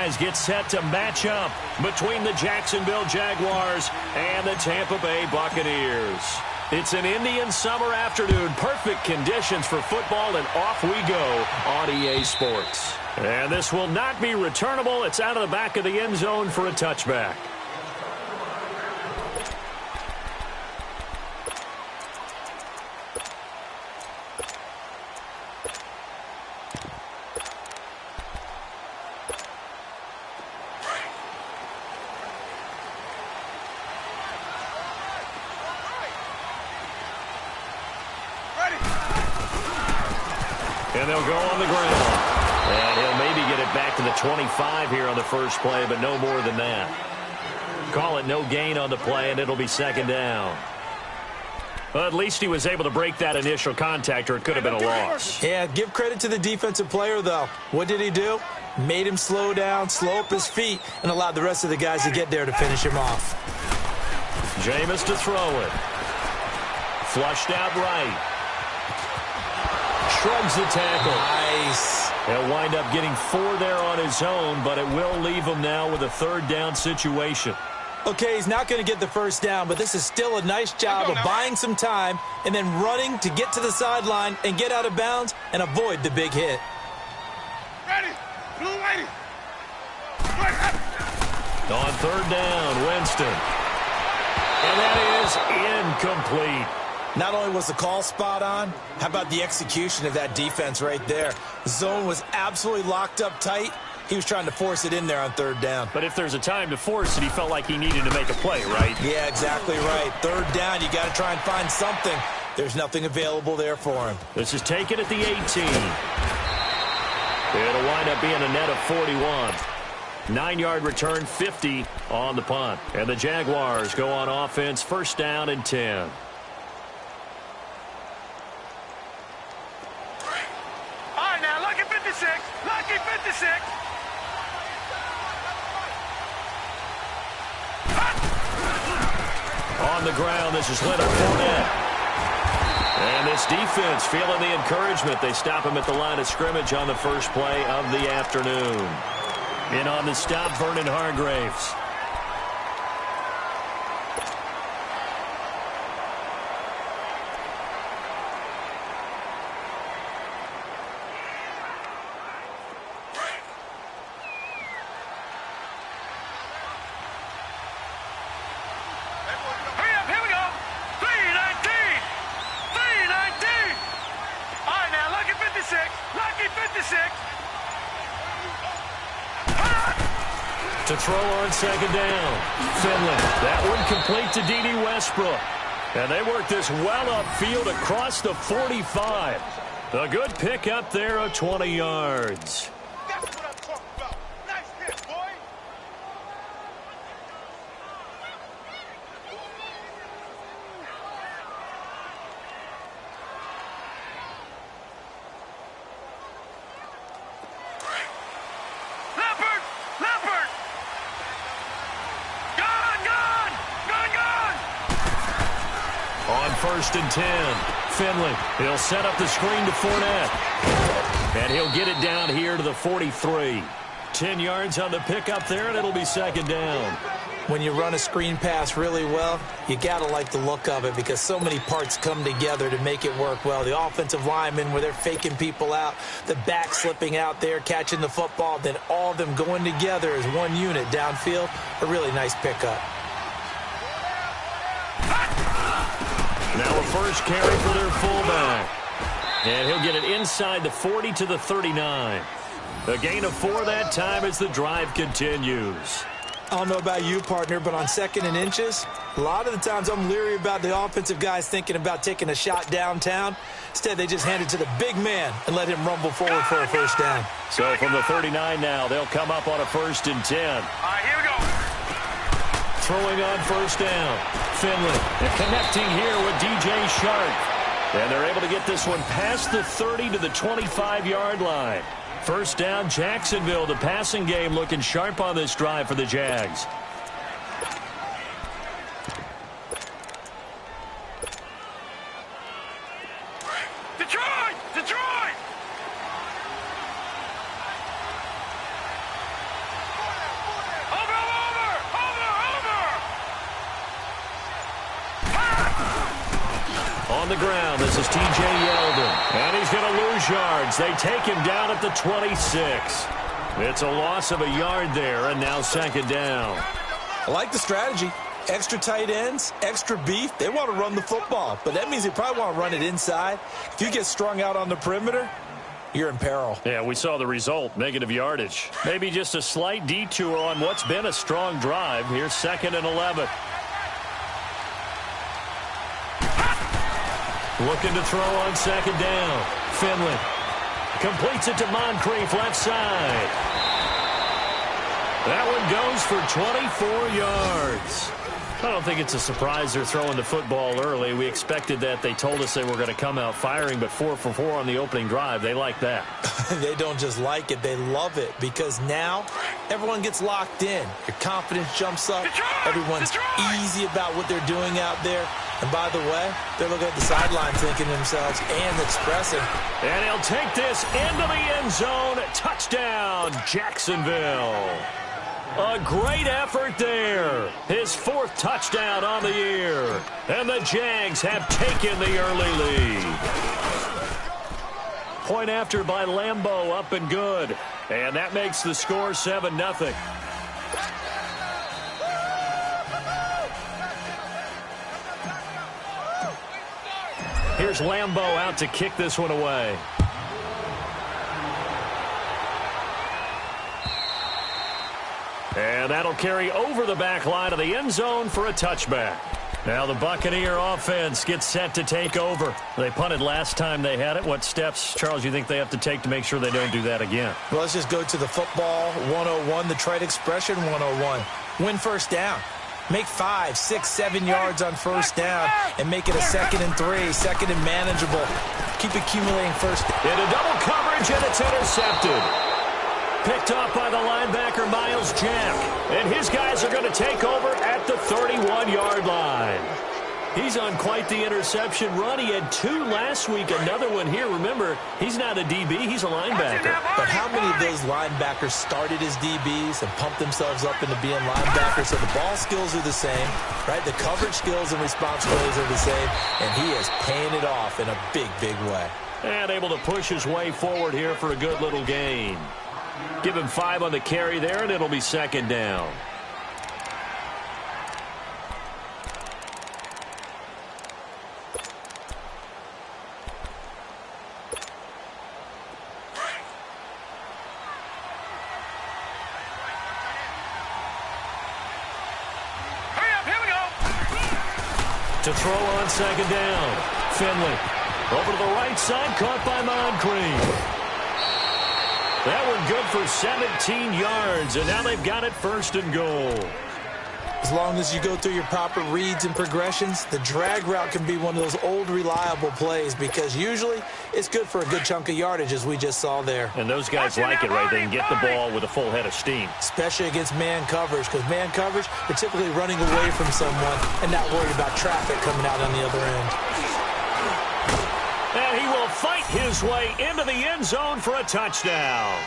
guys get set to match up between the Jacksonville Jaguars and the Tampa Bay Buccaneers. It's an Indian summer afternoon. Perfect conditions for football, and off we go on EA Sports. And this will not be returnable. It's out of the back of the end zone for a touchback. And they'll go on the ground. And he'll maybe get it back to the 25 here on the first play, but no more than that. Call it no gain on the play, and it'll be second down. Well, at least he was able to break that initial contact, or it could have been a loss. Yeah, give credit to the defensive player, though. What did he do? Made him slow down, slow up his feet, and allowed the rest of the guys to get there to finish him off. Jameis to throw it. Flushed out right. Shrugs the tackle. Nice. He'll wind up getting 4 there on his own, but it will leave him now with a third down situation. Okay, he's not going to get the first down, but this is still a nice job of buying some time and then running to get to the sideline and get out of bounds and avoid the big hit. Ready. Blue lady. On third down, Winston. And that is incomplete. Not only was the call spot on, how about the execution of that defense right there? The zone was absolutely locked up tight. He was trying to force it in there on third down. But if there's a time to force it, he felt like he needed to make a play, right? Yeah, exactly right. Third down, you got to try and find something. There's nothing available there for him. This is taken at the 18. It'll wind up being a net of 41. 9-yard return, 50 on the punt. And the Jaguars go on offense, first down and 10. Lucky 56. On the ground, this is Leonard Fournette. And this defense feeling the encouragement. They stop him at the line of scrimmage on the first play of the afternoon. In on the stop, Vernon Hargreaves. To throw on second down. Finley. That one complete to D.D. Westbrook. And they work this well upfield across the 45. A good pick up there of 20 yards. That's what I'm talking about. Nice hit, boy. First and 10. Finley. He'll set up the screen to Fournette. And he'll get it down here to the 43. 10 yards on the pickup there, and it'll be second down. When you run a screen pass really well, you got to like the look of it because so many parts come together to make it work well. The offensive linemen, where they're faking people out, the back slipping out there, catching the football, then all of them going together as one unit downfield. A really nice pickup. Now a first carry for their fullback. And he'll get it inside the 40 to the 39. A gain of 4 that time as the drive continues. I don't know about you, partner, but on second and inches, a lot of the times I'm leery about the offensive guys thinking about taking a shot downtown. Instead, they just hand it to the big man and let him rumble forward for a first down. So from the 39 now, they'll come up on a first and 10. All right, here we go. Throwing on first down. Finley connecting here with DJ Sharp. And they're able to get this one past the 30 to the 25-yard line. First down, Jacksonville. The passing game looking sharp on this drive for the Jags. Detroit! Detroit! On the ground, this is T.J. Yeldon. And he's going to lose yards. They take him down at the 26. It's a loss of a yard there, and now second down. I like the strategy. Extra tight ends, extra beef. They want to run the football, but that means they probably want to run it inside. If you get strung out on the perimeter, you're in peril. Yeah, we saw the result, negative yardage. Maybe just a slight detour on what's been a strong drive. Here's 2nd and 11. Looking to throw on 2nd down. Finley completes it to Moncrief, left side. That one goes for 24 yards. I don't think it's a surprise they're throwing the football early. We expected that. They told us they were going to come out firing, but 4 for 4 on the opening drive. They like that. They don't just like it. They love it because now everyone gets locked in. Your confidence jumps up. Everyone's easy about what they're doing out there. And by the way, they're looking at the sideline thinking to themselves and expressing. And he'll take this into the end zone. Touchdown, Jacksonville. A great effort there. His 4th touchdown on the year. And the Jags have taken the early lead. Point after by Lambeau, up and good. And that makes the score 7-0. Here's Lambeau out to kick this one away. And that'll carry over the back line of the end zone for a touchback. Now the Buccaneer offense gets set to take over. They punted last time they had it. What steps, Charles, you think they have to take to make sure they don't do that again? Well, let's just go to the football 101, the trade expression 101. Win first down. Make 5, 6, 7 yards on first down and make it a 2nd and 3, 2nd and manageable. Keep accumulating first. Into double coverage, and it's intercepted. Picked off by the linebacker, Miles Jack. And his guys are going to take over at the 31-yard line. He's on quite the interception run. He had 2 last week, another one here. Remember, he's not a DB, he's a linebacker. But how many of those linebackers started as DBs and pumped themselves up into being linebackers? So the ball skills are the same, right? The coverage skills and responsibilities are the same, and he is paying it off in a big, big way. And able to push his way forward here for a good little gain. Give him 5 on the carry there, and it'll be 2nd down. To throw on 2nd down. Finley over to the right side, caught by Moncrief. That one good for 17 yards, and now they've got it 1st and goal. As long as you go through your proper reads and progressions, the drag route can be one of those old reliable plays because usually it's good for a good chunk of yardage, as we just saw there. And those guys like it, right? They can get the ball with a full head of steam. Especially against man coverage, because man coverage, they're typically running away from someone and not worried about traffic coming out on the other end. And he will fight his way into the end zone for a touchdown.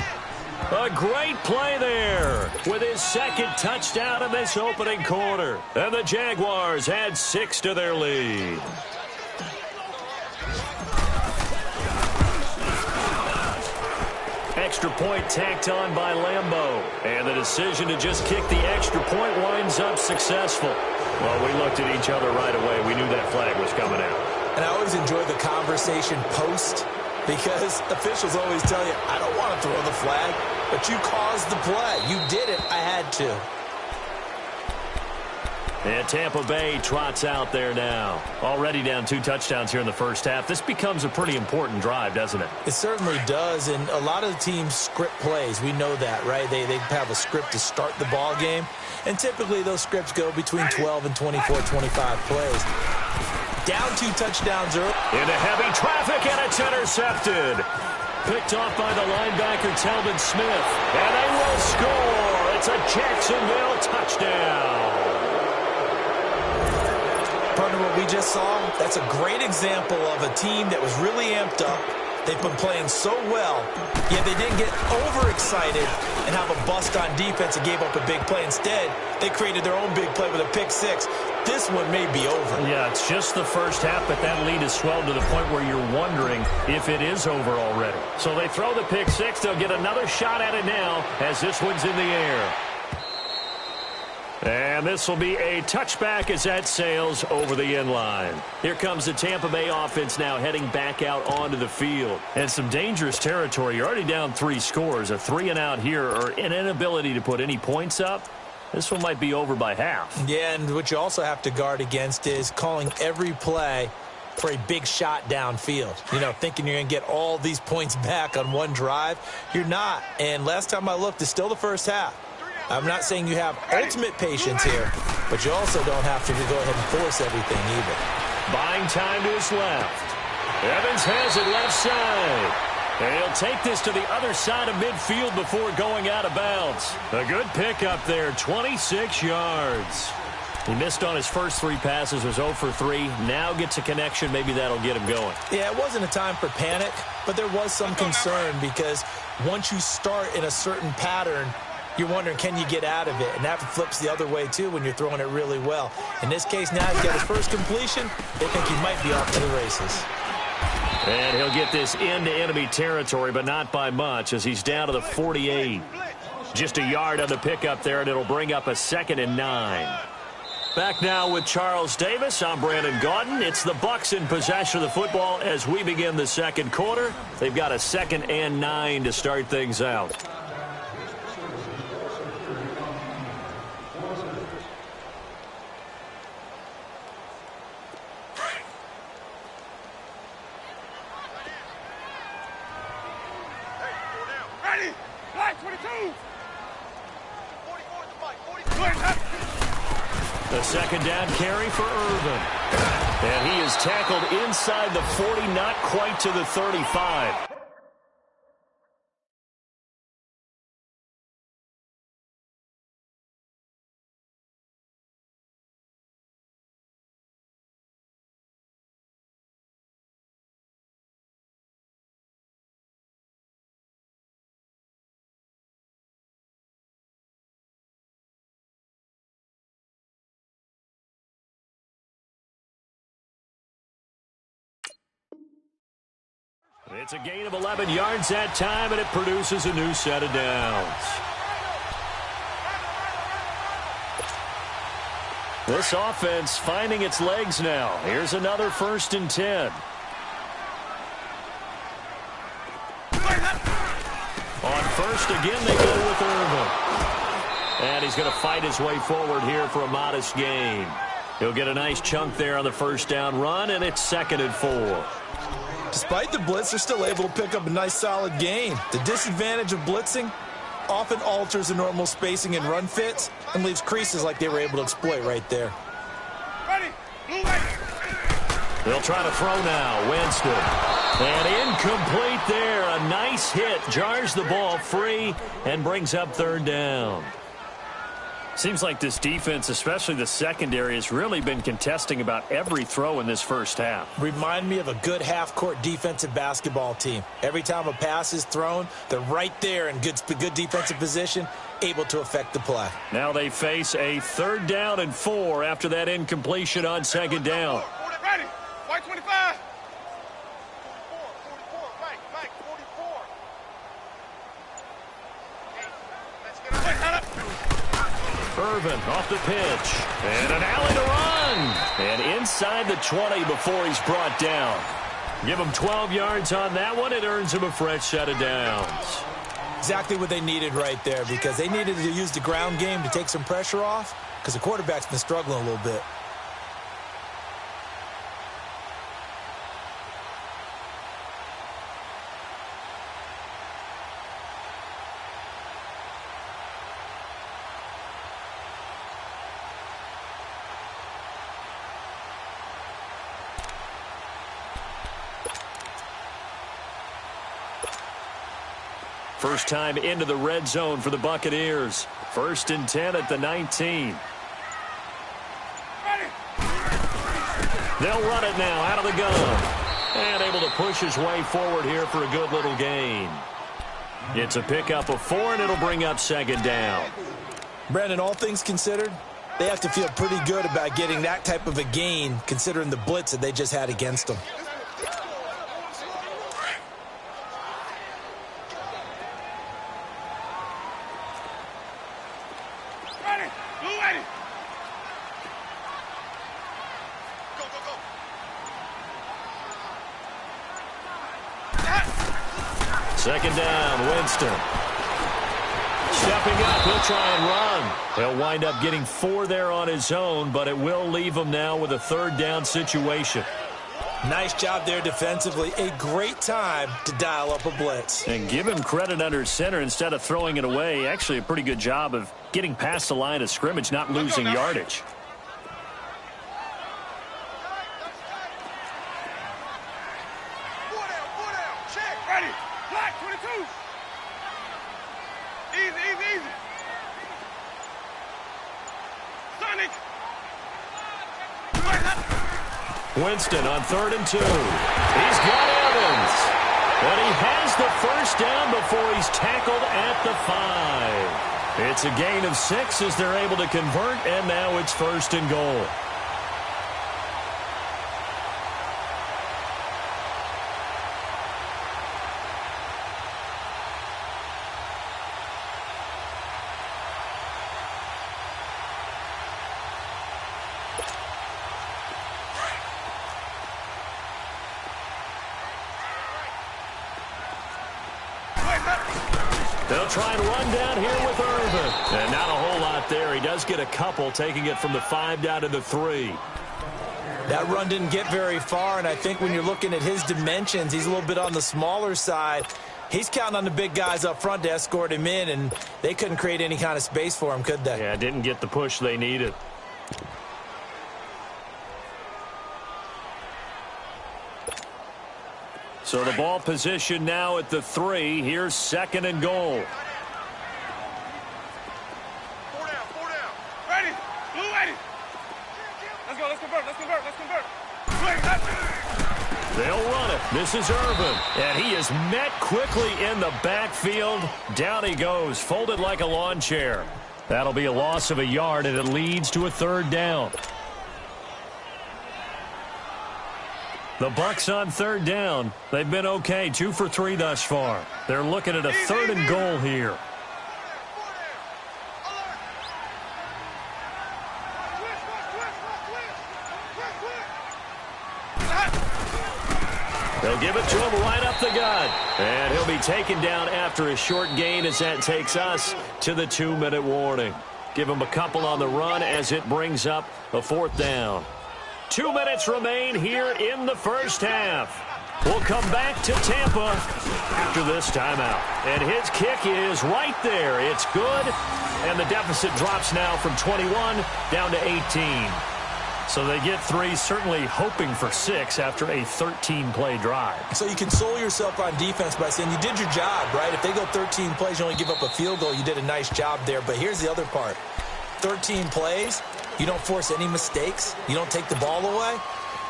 A great play there with his 2nd touchdown in this opening quarter. And the Jaguars add 6 to their lead. Extra point tacked on by Lambeau. And the decision to just kick the extra point winds up successful. Well, we looked at each other right away. We knew that flag was coming out. And I always enjoy the conversation post because officials always tell you, I don't want to throw the flag, but you caused the play. You did it. I had to. And Tampa Bay trots out there now. Already down 2 touchdowns here in the first half. This becomes a pretty important drive, doesn't it? It certainly does, and a lot of the teams script plays. We know that, right? They have a script to start the ball game, and typically those scripts go between 12 and 24, 25 plays. Down 2 touchdowns early. Into heavy traffic, and it's intercepted. Picked off by the linebacker, Telvin Smith. And they will score. It's a Jacksonville touchdown. Partner, what we just saw, that's a great example of a team that was really amped up. They've been playing so well, yet they didn't get overexcited and have a bust on defense and gave up a big play. Instead, they created their own big play with a pick six. This one may be over. Yeah, it's just the first half, but that lead has swelled to the point where you're wondering if it is over already. So they throw the pick six. They'll get another shot at it now as this one's in the air. And this will be a touchback as that sails over the end line. Here comes the Tampa Bay offense now heading back out onto the field. And some dangerous territory. You're already down 3 scores. A 3-and-out here or an inability to put any points up. This one might be over by half. Yeah, and what you also have to guard against is calling every play for a big shot downfield. You know, thinking you're going to get all these points back on one drive. You're not. And last time I looked, it's still the first half. I'm not saying you have ultimate patience here, but you also don't have to go ahead and force everything either. Buying time to his left. Evans has it left side. And he'll take this to the other side of midfield before going out of bounds. A good pickup there, 26 yards. He missed on his first 3 passes, was 0 for 3. Now gets a connection. Maybe that'll get him going. Yeah, it wasn't a time for panic, but there was some concern because once you start in a certain pattern, you're wondering, can you get out of it? And that flips the other way, too, when you're throwing it really well. In this case, now he's got his first completion. They think he might be off to the races. And he'll get this into enemy territory, but not by much as he's down to the 48. Just a yard on the pickup there, and it'll bring up a 2nd and 9. Back now with Charles Davis. I'm Brandon Gaudin. It's the Bucs in possession of the football as we begin the second quarter. They've got a 2nd and 9 to start things out. The 2nd down carry for Irvin. And he is tackled inside the 40, not quite to the 35. It's a gain of 11 yards that time, and it produces a new set of downs. This offense finding its legs now. Here's another 1st and 10. On 1st, again, they go with Irvin. And he's going to fight his way forward here for a modest gain. He'll get a nice chunk there on the 1st down run, and it's 2nd and 4. Despite the blitz, they're still able to pick up a nice solid gain. The disadvantage of blitzing often alters the normal spacing and run fits and leaves creases like they were able to exploit right there. They'll try to throw now. Winston. And incomplete there. A nice hit. Jars the ball free and brings up 3rd down. Seems like this defense, especially the secondary, has really been contesting about every throw in this first half. Remind me of a good half-court defensive basketball team. Every time a pass is thrown, they're right there in good defensive position, able to affect the play. Now they face a 3rd down and 4 after that incompletion on 2nd down. Ready. White 25. 44. Let's get up. Irvin off the pitch. And an alley to run. And inside the 20 before he's brought down. Give him 12 yards on that one. It earns him a fresh set of downs. Exactly what they needed right there because they needed to use the ground game to take some pressure off because the quarterback's been struggling a little bit. First time into the red zone for the Buccaneers. 1st and 10 at the 19. They'll run it now out of the gun. And able to push his way forward here for a good little gain. It's a pickup of 4, and it'll bring up second down. Brandon, all things considered, they have to feel pretty good about getting that type of a gain considering the blitz that they just had against them. Ready. Blue ready. Go, go, go. Second down, Winston. Stepping up, he'll try and run. He'll wind up getting 4 there on his own, but it will leave him now with a third down situation. Nice job there defensively. A great time to dial up a blitz. And give him credit under center instead of throwing it away. Actually, a pretty good job of getting past the line of scrimmage, not losing yardage. Check. Ready. Black 22. Easy, easy, easy. Sonic. Winston on 3rd and 2. He's got Evans. But he has the first down before he's tackled at the 5. It's a gain of 6 as they're able to convert, and now it's 1st and goal. They'll try and run down here with Irvin. And not a whole lot there. He does get a couple, taking it from the 5 down to the 3. That run didn't get very far, and I think when you're looking at his dimensions, he's a little bit on the smaller side. He's counting on the big guys up front to escort him in, and they couldn't create any kind of space for him, could they? Yeah, didn't get the push they needed. So the ball position now at the 3. Here's 2nd and goal. 4 down, 4 down. Ready. Blue ready. Let's go, let's convert, let's convert, let's convert. They'll run it. This is Irvin. And he is met quickly in the backfield. Down he goes, folded like a lawn chair. That'll be a loss of a yard, and it leads to a 3rd down. The Bucs on 3rd down. They've been okay, 2 for 3 thus far. They're looking at a 3rd and goal here. They'll give it to him right up the gut. And he'll be taken down after a short gain as that takes us to the 2-minute warning. Give him a couple on the run as it brings up a 4th down. 2 minutes remain here in the first half. We'll come back to Tampa after this timeout. And his kick is right there. It's good. And the deficit drops now from 21 down to 18. So they get 3, certainly hoping for 6 after a 13-play drive. So you console yourself on defense by saying you did your job, right? If they go 13 plays, you only give up a field goal, you did a nice job there. But here's the other part. 13 plays, you don't force any mistakes, you don't take the ball away.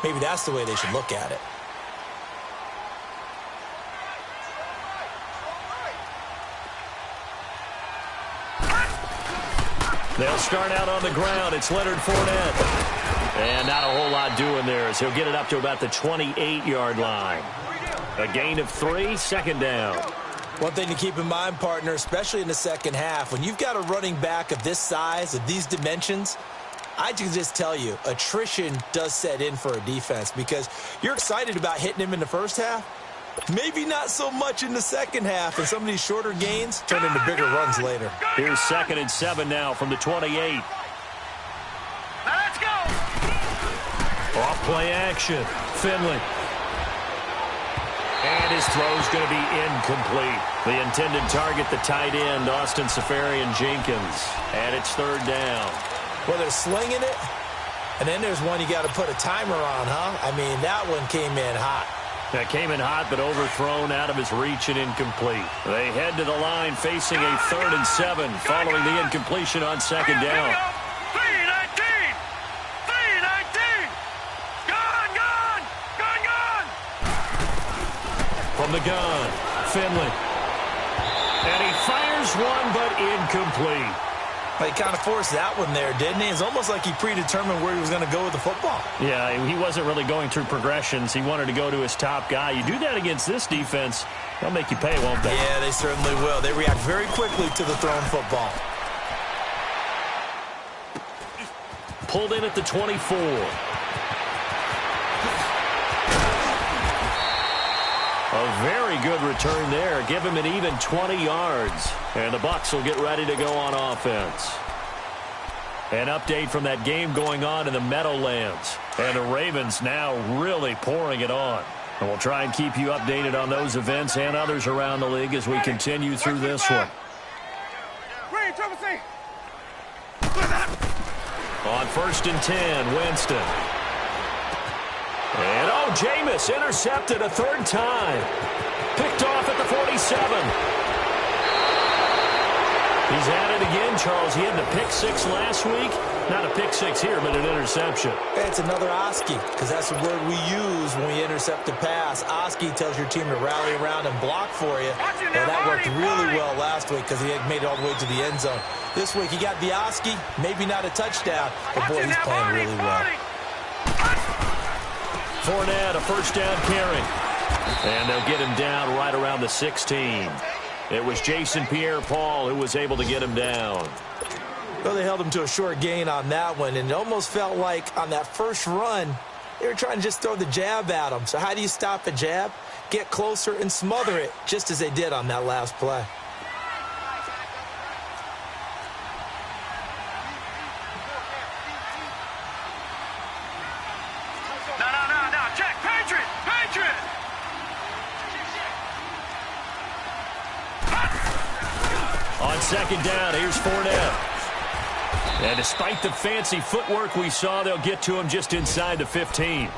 Maybe that's the way they should look at it. They'll start out on the ground. It's Leonard Fournette. And not a whole lot doing there as he'll get it up to about the 28-yard line. A gain of 3, 2nd down. One thing to keep in mind, partner, especially in the second half, when you've got a running back of this size, of these dimensions, I can just tell you, attrition does set in for a defense because you're excited about hitting him in the first half. Maybe not so much in the second half, and some of these shorter gains turn into bigger runs later. Here's 2nd and 7 now from the 28. Let's go. Off play action. Finley. And his throw's going to be incomplete. The intended target, the tight end, Austin Safarian-Jenkins. And it's 3rd down. Well, they're slinging it, and then there's one you got to put a timer on, huh? I mean, that one came in hot. That came in hot, but overthrown, out of his reach and incomplete. They head to the line facing a 3rd and 7 following the incompletion on 2nd down. 319! 319! Gone, gone! Gone, gone! From the gun, Finley. And he fires one, but incomplete. He kind of forced that one there, didn't he? It's almost like he predetermined where he was going to go with the football. Yeah, he wasn't really going through progressions. He wanted to go to his top guy. You do that against this defense, they'll make you pay, won't they? Yeah, they certainly will. They react very quickly to the thrown football. Pulled in at the 24. A very good return there. Give him an even 20 yards. And the Bucs will get ready to go on offense. An update from that game going on in the Meadowlands. And the Ravens now really pouring it on. And we'll try and keep you updated on those events and others around the league as we continue through this one. On 1st and 10, Winston. And, oh, Jameis intercepted a third time. Picked off at the 47. He's at it again, Charles. He had the pick six last week. Not a pick six here, but an interception. It's another Oski, because that's the word we use when we intercept a pass. Oski tells your team to rally around and block for you. And that worked really well last week because he had made it all the way to the end zone. This week he got the Oski, maybe not a touchdown, but boy, he's playing really well. Fournette, a first down carry. And they'll get him down right around the 16. It was Jason Pierre-Paul who was able to get him down. Well, they held him to a short gain on that one, and it almost felt like on that first run, they were trying to just throw the jab at him. So how do you stop a jab? Get closer and smother it, just as they did on that last play. No, check, Patriot! On second down, here's Fournette. And despite the fancy footwork we saw, they'll get to him just inside the 15.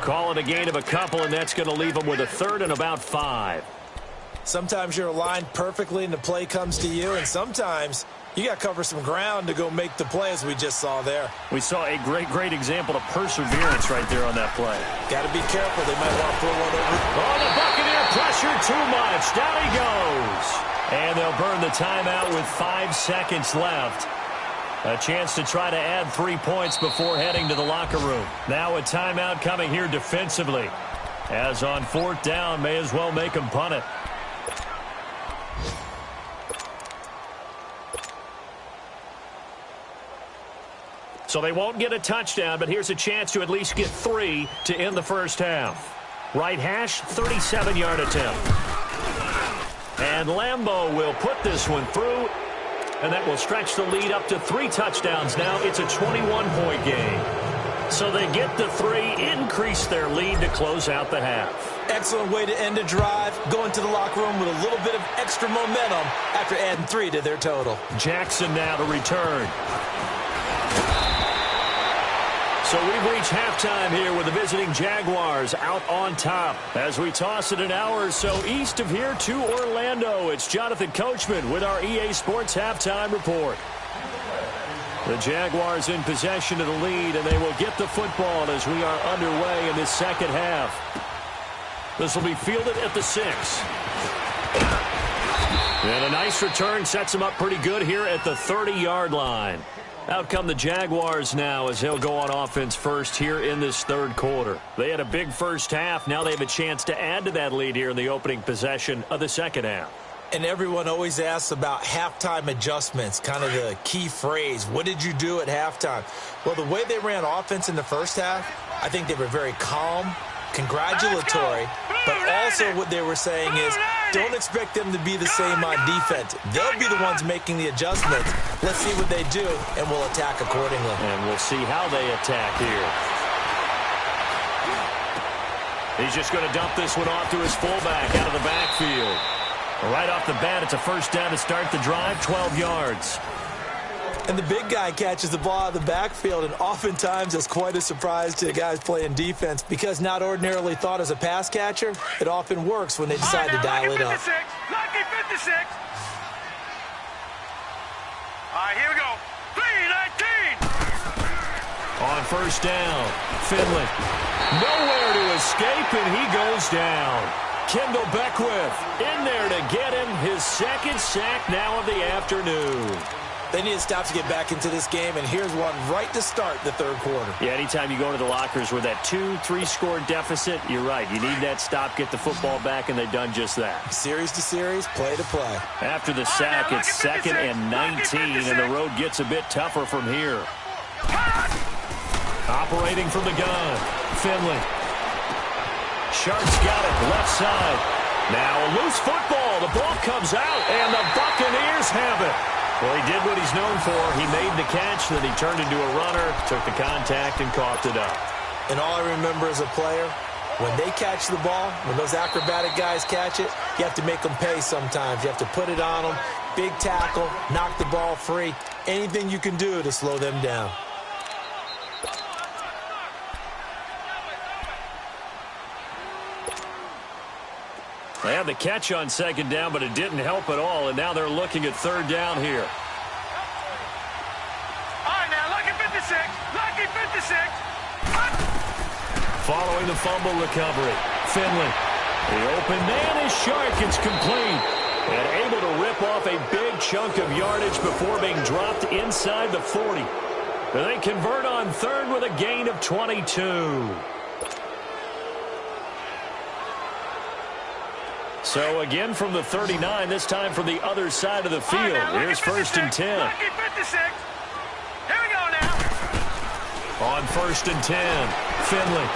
Call it a gain of a couple, and that's going to leave him with a third and about 5. Sometimes you're aligned perfectly and the play comes to you, and sometimes you got to cover some ground to go make the play, as we just saw there. We saw a great example of perseverance right there on that play. Got to be careful. They might want to throw one over. Oh, the Buccaneer pressure too much. Down he goes. And they'll burn the timeout with 5 seconds left. A chance to try to add 3 points before heading to the locker room. Now a timeout coming here defensively. As on 4th down, may as well make him punt it. So they won't get a touchdown, but here's a chance to at least get 3 to end the first half. Right hash, 37-yard attempt. And Lambeau will put this one through, and that will stretch the lead up to 3 touchdowns now. It's a 21-point game. So they get the 3, increase their lead to close out the half. Excellent way to end a drive, going to the locker room with a little bit of extra momentum after adding 3 to their total. Jackson now to return. So we've reached halftime here with the visiting Jaguars out on top. As we toss it an hour or so east of here to Orlando, it's Jonathan Coachman with our EA Sports Halftime Report. The Jaguars in possession of the lead, and they will get the football as we are underway in this second half. This will be fielded at the 6. And a nice return sets them up pretty good here at the 30-yard line. Out come the Jaguars now as they'll go on offense first here in this third quarter. They had a big first half. Now they have a chance to add to that lead here in the opening possession of the second half. And everyone always asks about halftime adjustments, kind of the key phrase. What did you do at halftime? Well, the way they ran offense in the first half, I think they were very calm, congratulatory, but also what they were saying is don't expect them to be the same on defense. They'll be the ones making the adjustments. Let's see what they do, and we'll attack accordingly. And we'll see how they attack here. He's just going to dump this one off to his fullback out of the backfield. Right off the bat, it's a first down to start the drive, 12 yards. And the big guy catches the ball out of the backfield, and oftentimes that's quite a surprise to the guys playing defense because not ordinarily thought as a pass catcher, it often works when they decide to dial it up. Lucky 56. All right, here we go. 3-19. On first down, Finley. Nowhere to escape, and he goes down. Kendall Beckwith in there to get him his second sack now of the afternoon. They need to stop to get back into this game, and here's one right to start the third quarter. Yeah, anytime you go into the lockers with that 2-3 score deficit, you're right. You need that stop, get the football back, and they've done just that. Series to series, play to play. After the sack, it's 2nd and 19, and the road gets a bit tougher from here. Operating from the gun, Finley. Sharp's got it, left side. Now a loose football. The ball comes out, and the Buccaneers have it. Well, he did what he's known for. He made the catch, then he turned into a runner, took the contact, and coughed it up. And all I remember as a player, when they catch the ball, when those acrobatic guys catch it, you have to make them pay sometimes. You have to put it on them, big tackle, knock the ball free, anything you can do to slow them down. They had the catch on 2nd down, but it didn't help at all, and now they're looking at 3rd down here. All right, now, lucky 56. Lucky 56. Following the fumble recovery, Finley. The open man is Shark. It's complete. And able to rip off a big chunk of yardage before being dropped inside the 40. They convert on 3rd with a gain of 22. So again from the 39, this time from the other side of the field. Here's 1st and 10. Lucky 56. Here we go now. On 1st and 10, Finley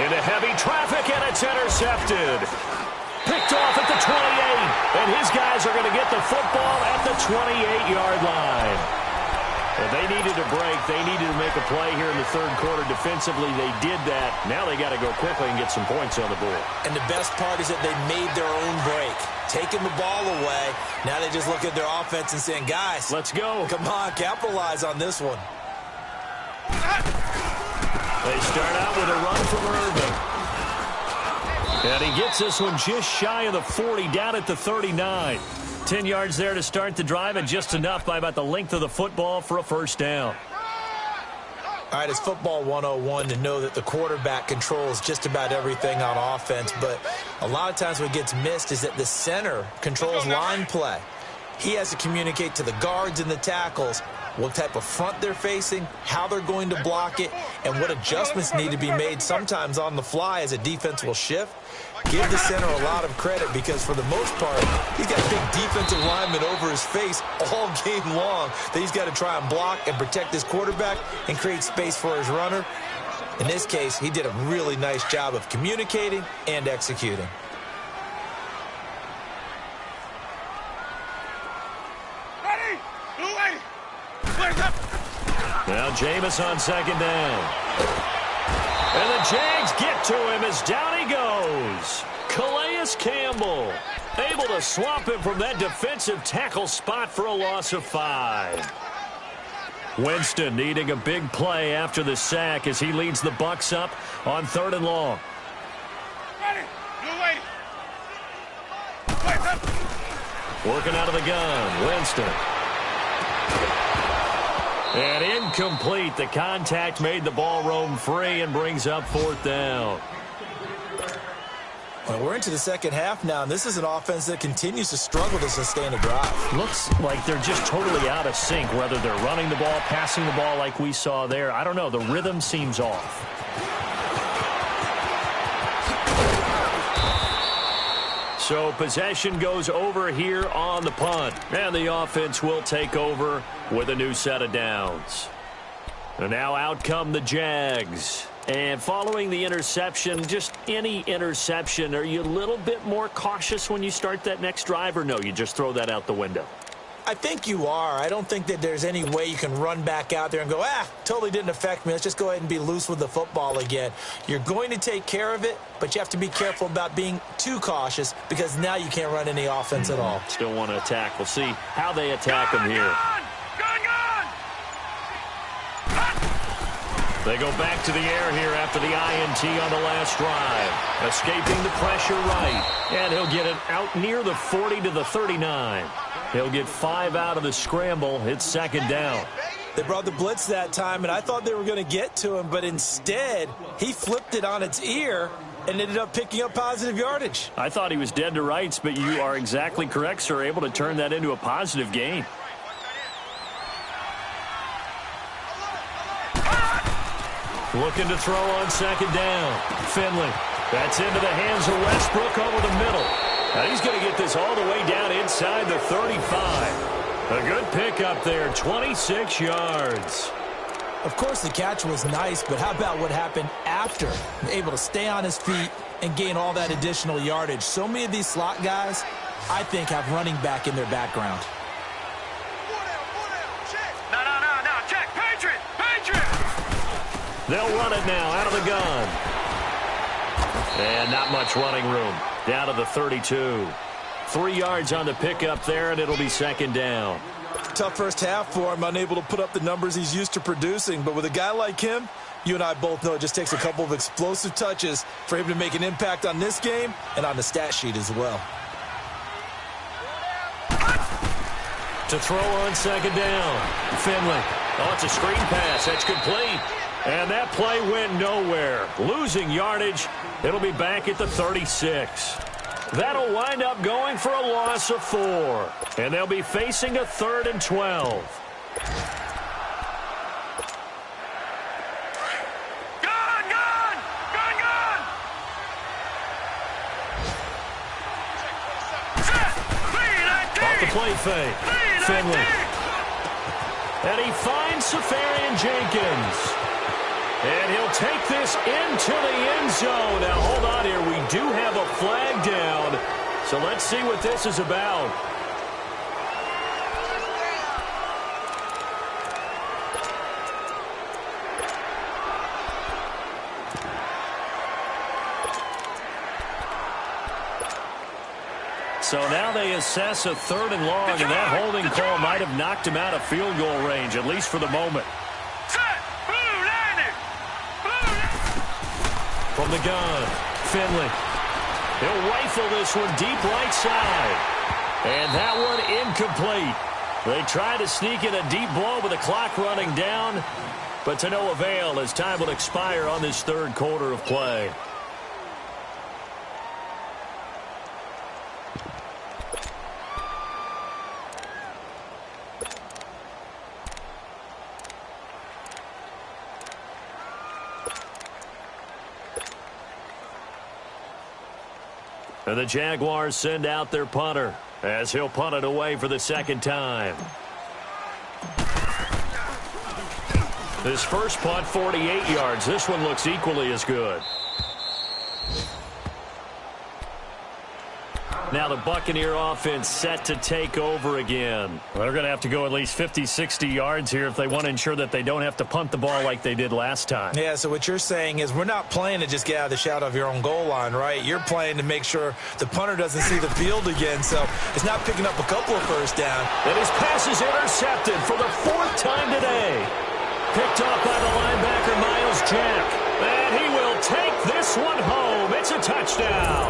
into heavy traffic, and it's intercepted. Picked off at the 28, and his guys are going to get the football at the 28-yard line. If they needed a break, they needed to make a play here in the 3rd quarter. Defensively, they did that. Now they got to go quickly and get some points on the board. And the best part is that they made their own break. Taking the ball away, now they just look at their offense and saying, guys, let's go. Come on, capitalize on this one. They start out with a run from Irvin. And he gets this one just shy of the 40, down at the 39. 10 yards there to start the drive, and just enough by about the length of the football for a 1st down. All right, it's football 101 to know that the quarterback controls just about everything on offense, but a lot of times what gets missed is that the center controls line play. He has to communicate to the guards and the tackles what type of front they're facing, how they're going to block it, and what adjustments need to be made sometimes on the fly as a defense will shift. Give the center a lot of credit because for the most part, he's got big defensive linemen over his face all game long that he's got to try and block and protect his quarterback and create space for his runner. In this case, he did a really nice job of communicating and executing. Ready? Blue 80. Flares up. Now Jameis on 2nd down. And the Jags get to him as down he goes. Calais Campbell able to swamp him from that defensive tackle spot for a loss of 5. Winston needing a big play after the sack as he leads the Bucs up on 3rd and long. Ready? Blue 80. Flares up. Working out of the gun, Winston. And incomplete. The contact made the ball roam free and brings up 4th down. Well, we're into the 2nd half now, and this is an offense that continues to struggle to sustain a drive. Looks like they're just totally out of sync, whether they're running the ball, passing the ball like we saw there. I don't know. The rhythm seems off. So possession goes over here on the punt, and the offense will take over with a new set of downs. And now out come the Jags. And following the interception, just any interception, are you a little bit more cautious when you start that next drive, or no, you just throw that out the window? I think you are. I don't think that there's any way you can run back out there and go, totally didn't affect me. Let's just go ahead and be loose with the football again. You're going to take care of it, but you have to be careful about being too cautious because now you can't run any offense at all. Still want to attack. We'll see how they attack them here. They go back to the air here after the INT on the last drive. Escaping the pressure right. And he'll get it out near the 40 to the 39. He'll get 5 out of the scramble. It's 2nd down. They brought the blitz that time, and I thought they were going to get to him, but instead, he flipped it on its ear and ended up picking up positive yardage. I thought he was dead to rights, but you are exactly correct, sir. Able to turn that into a positive gain. Looking to throw on second down. Finley. That's into the hands of Westbrook over the middle. Now he's going to get this all the way down inside the 35. A good pickup there, 26 yards. Of course, the catch was nice, but how about what happened after? Able to stay on his feet and gain all that additional yardage. So many of these slot guys, I think, have running back in their background. No, check. Patriot! They'll run it now out of the gun. And not much running room. Down to the 32. 3 yards on the pickup there, and it'll be second down. Tough first half for him, unable to put up the numbers he's used to producing. But with a guy like him, you and I both know it just takes a couple of explosive touches for him to make an impact on this game and on the stat sheet as well. To throw on second down. Finley. Oh, it's a screen pass. That's complete. And that play went nowhere. Losing yardage. It'll be back at the 36. That'll wind up going for a loss of 4. And they'll be facing a 3rd and 12. Gun! Set! Off the play fake. Finley. And he finds Safarian Jenkins. And he'll take this into the end zone. Now, hold on here. We do have a flag down. So let's see what this is about. So now they assess a 3rd and long, and that holding call might have knocked him out of field goal range, at least for the moment. From the gun, Finley. He'll rifle this one deep right side. And that one incomplete. They try to sneak in a deep blow with the clock running down, but to no avail as time will expire on this 3rd quarter of play. And the Jaguars send out their punter as he'll punt it away for the 2nd time. This first punt, 48 yards. This one looks equally as good. Now the Buccaneer offense set to take over again. Well, they're going to have to go at least 50, 60 yards here if they want to ensure that they don't have to punt the ball like they did last time. Yeah, so what you're saying is we're not playing to just get out of the shadow of your own goal line, right? You're playing to make sure the punter doesn't see the field again, so it's not picking up a couple of first down. And his pass is intercepted for the 4th time today. Picked off by the linebacker, Miles Jack. And he will take this one home. It's a touchdown.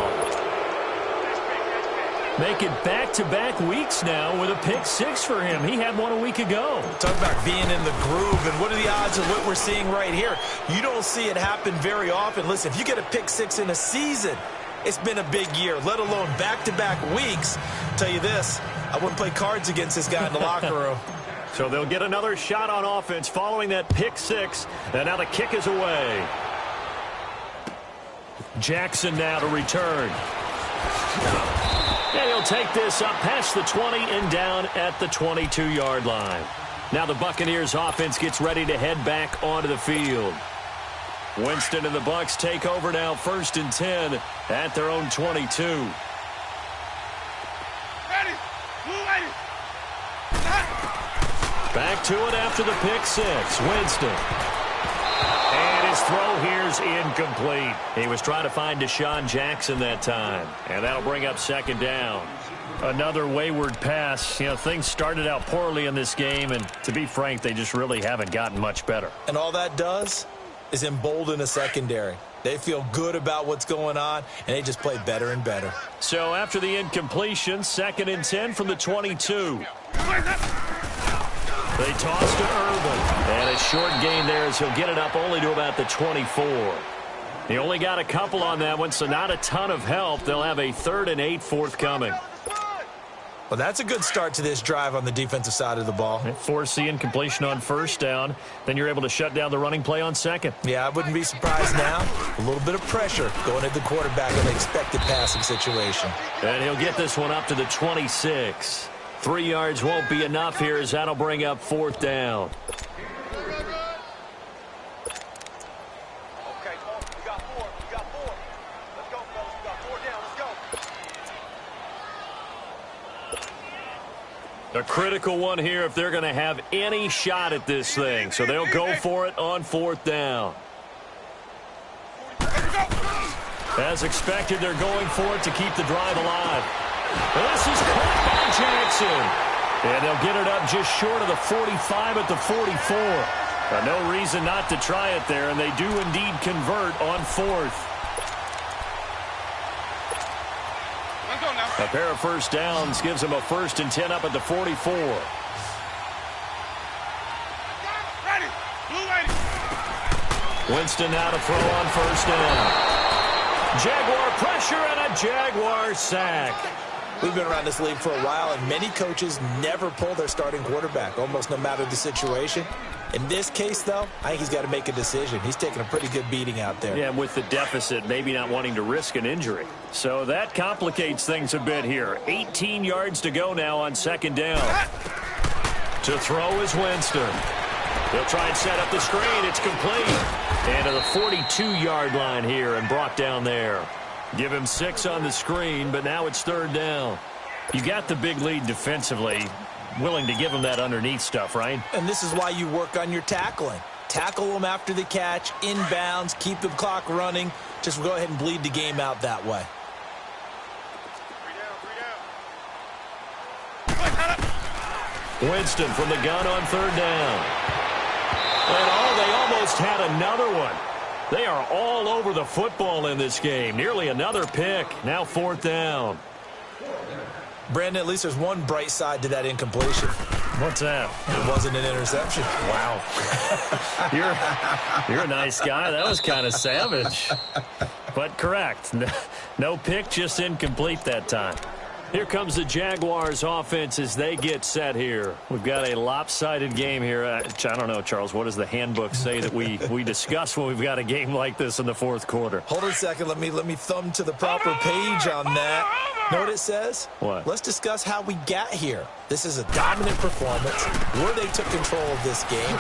Make it back-to-back weeks now with a pick 6 for him. He had one a week ago. Talk about being in the groove, and what are the odds of what we're seeing right here? You don't see it happen very often. Listen, if you get a pick 6 in a season, it's been a big year, let alone back-to-back weeks. I'll tell you this, I wouldn't play cards against this guy in the locker room. So they'll get another shot on offense following that pick 6, and now the kick is away. Jackson now to return. And he'll take this up past the 20 and down at the 22-yard line. Now the Buccaneers offense gets ready to head back onto the field. Winston and the Bucs take over now, 1st and 10 at their own 22. Back to it after the pick 6. Winston. And his throw here's incomplete. He was trying to find Deshaun Jackson that time. And that'll bring up 2nd down. Another wayward pass. You know, things started out poorly in this game, and to be frank, they just really haven't gotten much better. And all that does is embolden a secondary. They feel good about what's going on, and they just play better and better. So after the incompletion, 2nd and 10 from the 22. They toss to Irvin. And a short gain there as he'll get it up only to about the 24. He only got a couple on that one, so not a ton of help. They'll have a 3rd and 8 forthcoming. Well, that's a good start to this drive on the defensive side of the ball. Force the incompletion on 1st down. Then you're able to shut down the running play on 2nd. Yeah, I wouldn't be surprised now. A little bit of pressure going at the quarterback in an expected passing situation. And he'll get this one up to the 26. 3 yards won't be enough here as that'll bring up 4th down. A critical one here if they're going to have any shot at this thing. So they'll go for it on 4th down. As expected, they're going for it to keep the drive alive. This is caught by Jackson. And they'll get it up just short of the 45 at the 44. No reason not to try it there, and they do indeed convert on 4th. A pair of 1st downs gives them a 1st and 10 up at the 44. Winston now to throw on 1st down. Jaguar pressure and a Jaguar sack. We've been around this league for a while, and many coaches never pull their starting quarterback, almost no matter the situation. In this case, though, I think he's got to make a decision. He's taking a pretty good beating out there. Yeah, with the deficit, maybe not wanting to risk an injury. So that complicates things a bit here. 18 yards to go now on 2nd down. To throw is Winston. He'll try and set up the screen. It's complete. And to the 42-yard line here and brought down there. Give him 6 on the screen, but now it's 3rd down. You got the big lead defensively. Willing to give him that underneath stuff, right? And this is why you work on your tackling. Tackle them after the catch, inbounds, keep the clock running. Just go ahead and bleed the game out that way. 3 down. Winston from the gun on 3rd down. And they almost had another one. They are all over the football in this game. Nearly another pick. Now 4th down. Brandon, at least there's one bright side to that incompletion. What's that? It wasn't an interception. Wow. You're a nice guy. That was kind of savage. But correct. No pick, just incomplete that time. Here comes the Jaguars offense as they get set here. We've got a lopsided game here. I don't know, Charles, what does the handbook say that we discuss when we've got a game like this in the 4th quarter? Hold on a second. Let me thumb to the proper page on that. Know what it says? What? Let's discuss how we got here. This is a dominant performance, where they took control of this game,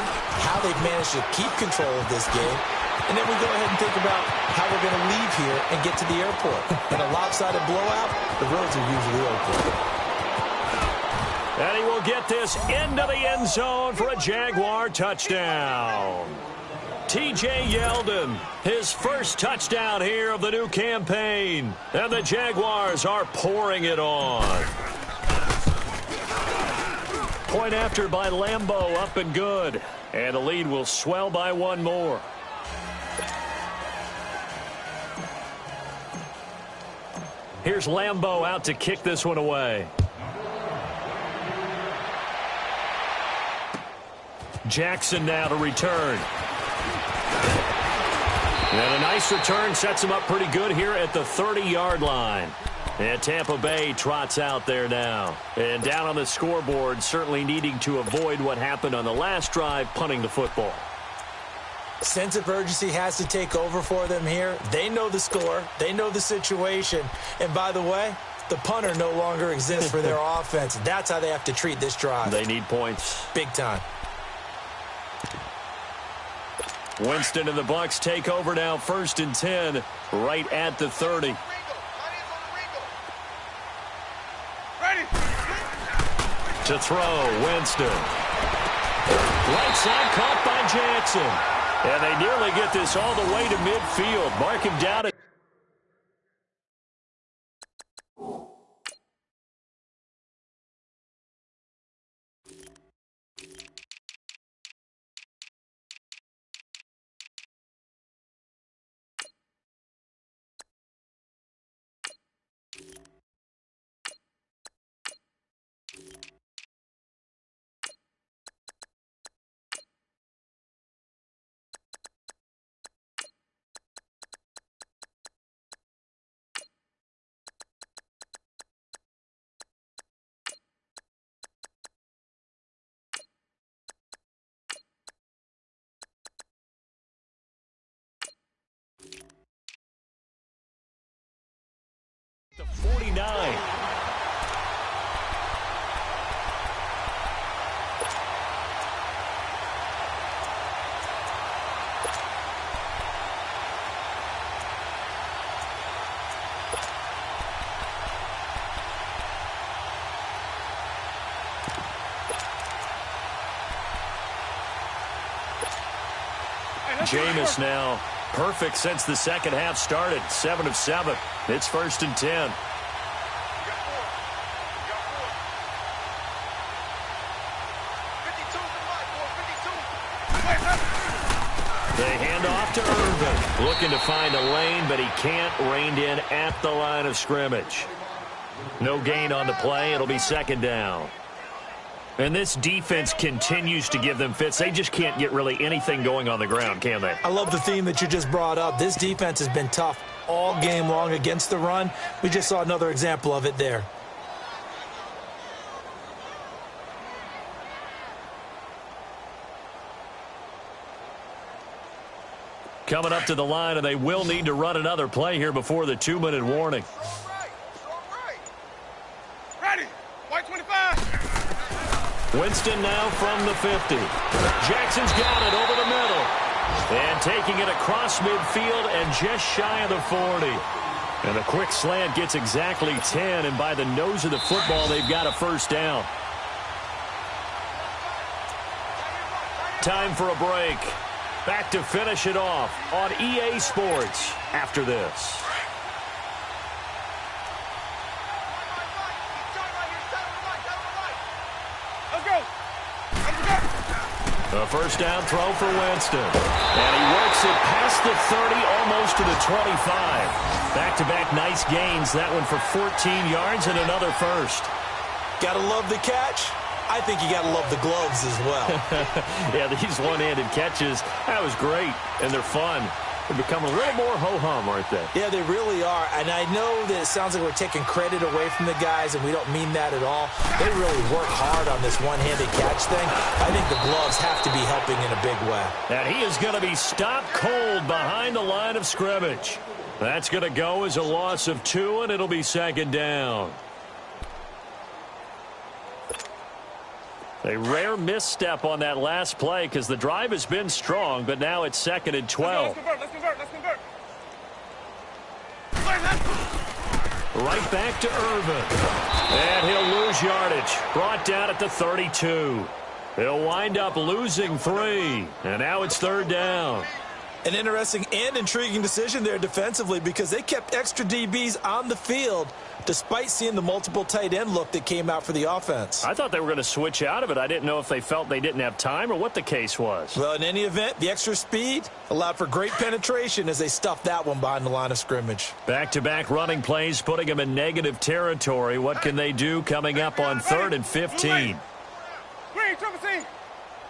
how they've managed to keep control of this game, and then we go ahead and think about how we're going to leave here and get to the airport. In a lopsided blowout, the roads are usually open. And he will get this into the end zone for a Jaguar touchdown. T.J. Yeldon, his first touchdown here of the new campaign. And the Jaguars are pouring it on. Point after by Lambeau, up and good. And the lead will swell by 1 more. Here's Lambeau out to kick this one away. Jackson now to return. And a nice return sets him up pretty good here at the 30-yard line. And Tampa Bay trots out there now. And down on the scoreboard, certainly needing to avoid what happened on the last drive, punting the football. Sense of urgency has to take over for them here. They know the score. They know the situation. And by the way, the punter no longer exists for their offense. That's how they have to treat this drive. They need points. Big time. Winston and the Bucs take over now, 1st and 10, right at the 30. Ready. To throw, Winston. Right side caught by Jackson. And they nearly get this all the way to midfield. Mark him down at Jameis now. Perfect since the second half started. 7 of 7. It's 1st and 10. They hand off to Irvin. Looking to find a lane, but he can't. Reined in at the line of scrimmage. No gain on the play. It'll be 2nd down. And this defense continues to give them fits. They just can't get really anything going on the ground, can they? I love the theme that you just brought up. This defense has been tough all game long against the run. We just saw another example of it there. Coming up to the line, and they will need to run another play here before the 2-minute warning. Ready. White 25. Winston now from the 50. Jackson's got it over the middle. And taking it across midfield and just shy of the 40. And the quick slant gets exactly 10, and by the nose of the football, they've got a 1st down. Time for a break. Back to finish it off on EA Sports after this. Let's go. A 1st down throw for Winston. And he works it past the 30, almost to the 25. Back-to-back nice gains. That one for 14 yards and another 1st. Gotta love the catch. I think you got to love the gloves as well. Yeah, these one-handed catches, that was great, and they're fun. They've become a little more ho-hum, aren't they? Yeah, they really are. And I know that it sounds like we're taking credit away from the guys, and we don't mean that at all. They really work hard on this one-handed catch thing. I think the gloves have to be helping in a big way. And he is going to be stopped cold behind the line of scrimmage. That's going to go as a loss of 2, and it'll be 2nd down. A rare misstep on that last play because the drive has been strong, but now it's 2nd and 12. Let's convert. Right back to Irvin. And he'll lose yardage. Brought down at the 32. He'll wind up losing 3. And now it's 3rd down. An interesting and intriguing decision there defensively because they kept extra DBs on the field despite seeing the multiple tight end look that came out for the offense. I thought they were going to switch out of it. I didn't know if they felt they didn't have time or what the case was. Well, in any event, the extra speed allowed for great penetration as they stuffed that one behind the line of scrimmage. Back-to-back running plays putting them in negative territory. What can they do coming up on 3rd and 15? Green, triple C.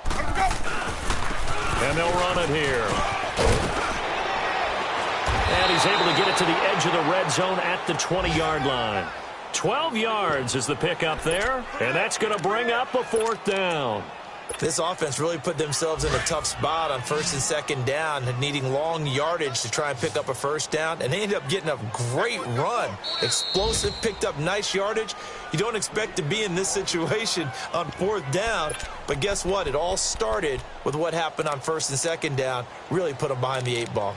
Let's go. And they'll run it here. And he's able to get it to the edge of the red zone at the 20-yard line. 12 yards is the pickup there, and that's going to bring up a 4th down. This offense really put themselves in a tough spot on 1st and 2nd down, needing long yardage to try and pick up a 1st down, and they ended up getting a great run. Explosive, picked up nice yardage. You don't expect to be in this situation on 4th down, but guess what? It all started with what happened on 1st and 2nd down, really put them behind the 8 ball.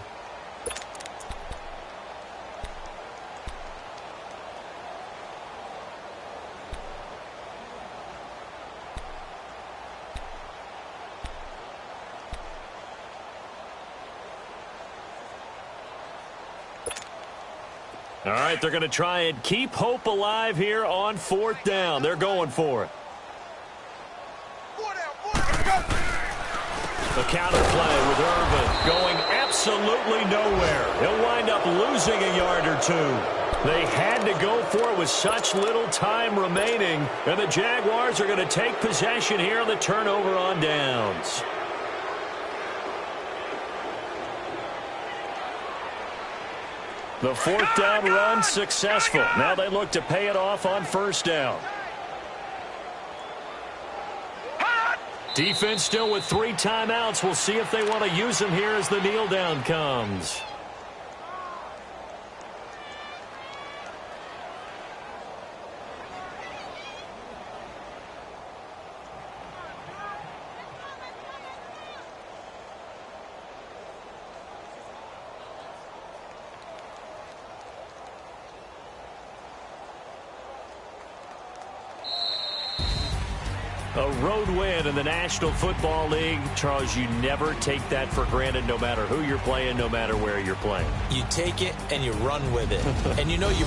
All right, they're going to try and keep hope alive here on 4th down. They're going for it. 4 down. The counter play with Irvin going absolutely nowhere. He'll wind up losing a yard or 2. They had to go for it with such little time remaining, and the Jaguars are going to take possession here on the turnover on downs. The 4th down run successful. Now they look to pay it off on 1st down. Defense still with 3 timeouts. We'll see if they want to use them here as the kneel down comes. A road win in the National Football League. Charles, you never take that for granted no matter who you're playing, no matter where you're playing. You take it and you run with it. And you know you